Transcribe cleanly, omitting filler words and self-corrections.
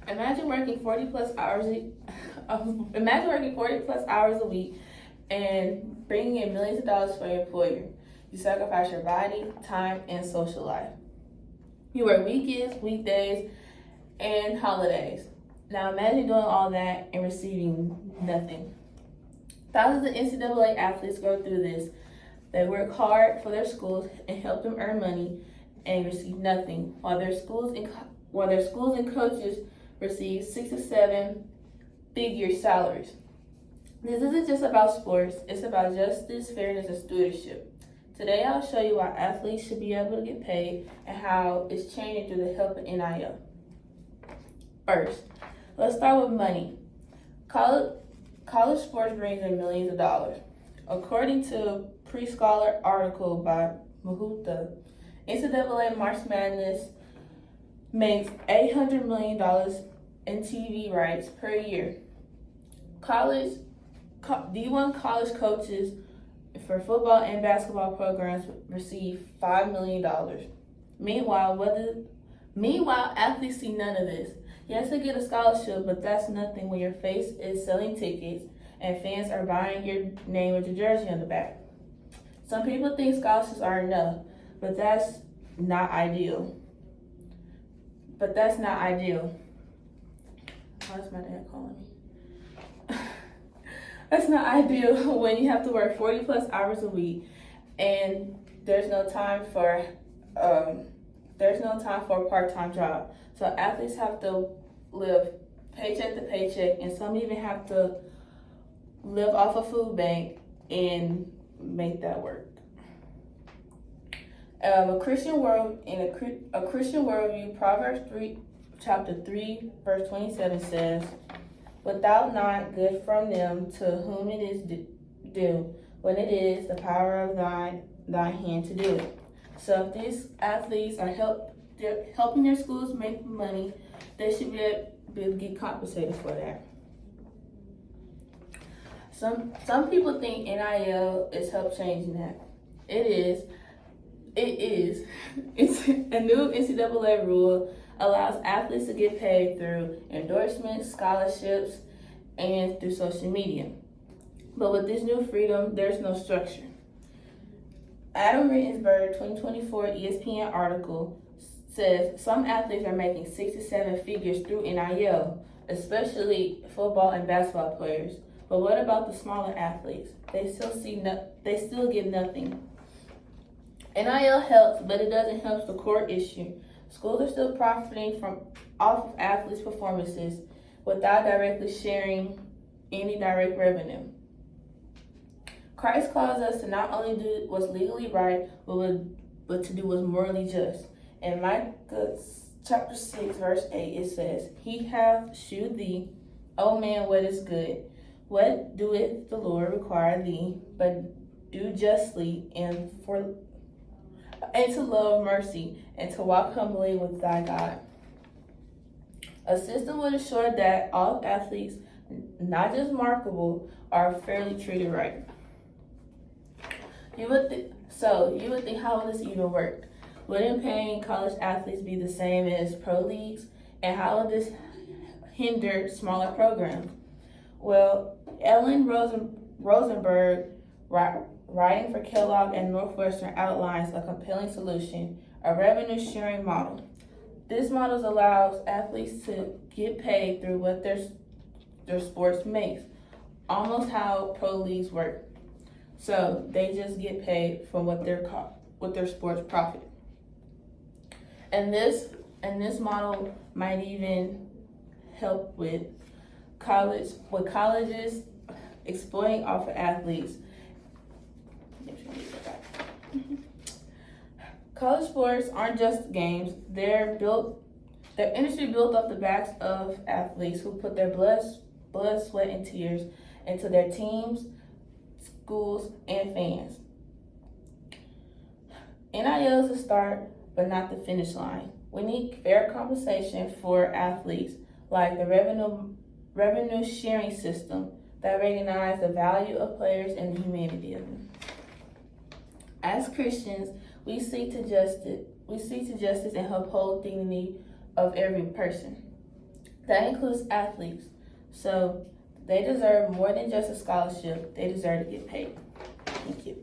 Imagine working 40 plus hours. Imagine working 40 plus hours a week and bringing in millions of dollars for your employer. You sacrifice your body, time, and social life. You work weekends, weekdays, and holidays. Now imagine doing all that and receiving nothing. Thousands of NCAA athletes go through this. They work hard for their schools and help them earn money and receive nothing, while their schools and coaches receive 6 to 7 figure salaries. This isn't just about sports, it's about justice, fairness, and stewardship. Today I'll show you why athletes should be able to get paid and how it's changing through the help of NIL. First, let's start with money. College sports brings in millions of dollars. According to a pre-scholar article by Mahuta, NCAA March Madness makes $800 million in TV rights per year. D1 college coaches for football and basketball programs receive $5 million. Meanwhile, athletes see none of this. Yes, they get a scholarship, but that's nothing when your face is selling tickets and fans are buying your name with your jersey on the back. Some people think scholarships are enough, but that's not ideal. Why is my dad calling me? That's not ideal when you have to work 40 plus hours a week and there's no time for a part-time job. So athletes have to live paycheck to paycheck, and some even have to live off a food bank and make that work. A Christian worldview, Proverbs 3, chapter 3, verse 27 says, "Without not good from them to whom it is due, when it is the power of thy hand to do it." So if these athletes are helping their schools make money, they should be able to get compensated for that. Some people think NIL is help changing that. It is. It's a new NCAA rule allows athletes to get paid through endorsements, scholarships, and through social media. But with this new freedom, there's no structure. Adam Rittenberg 2024 ESPN article says some athletes are making 6 to 7 figures through NIL, especially football and basketball players. But what about the smaller athletes? They still get nothing. NIL helps, but it doesn't help the core issue. Schools are still profiting off of athletes' performances without directly sharing any direct revenue. Christ calls us to not only do what's legally right, but to do what's morally just. In Micah chapter 6, verse 8, it says, "He hath shewed thee, O man, what is good. What doeth the Lord require thee, but do justly and to love mercy, and to walk humbly with thy God." A system would ensure that all athletes, not just marketable, are fairly treated right. You would think, how would this even work? Wouldn't paying college athletes be the same as pro leagues? And how would this hinder smaller programs? Well, Ellen Rosenberg, writing for Kellogg and Northwestern, outlines a compelling solution, a revenue sharing model. This model allows athletes to get paid through what their sports makes, almost how pro leagues work. So they just get paid for what their sports profit. And this model might even help with colleges exploiting off of athletes. College sports aren't just games. Their industry built off the backs of athletes who put their blood, sweat, and tears into their teams, schools, and fans. NIL is the start, but not the finish line. We need fair compensation for athletes, like the revenue sharing system that recognize the value of players and the humanity of them. As Christians, we seek We seek to justice and uphold dignity of every person. That includes athletes. So they deserve more than just a scholarship. They deserve to get paid. Thank you.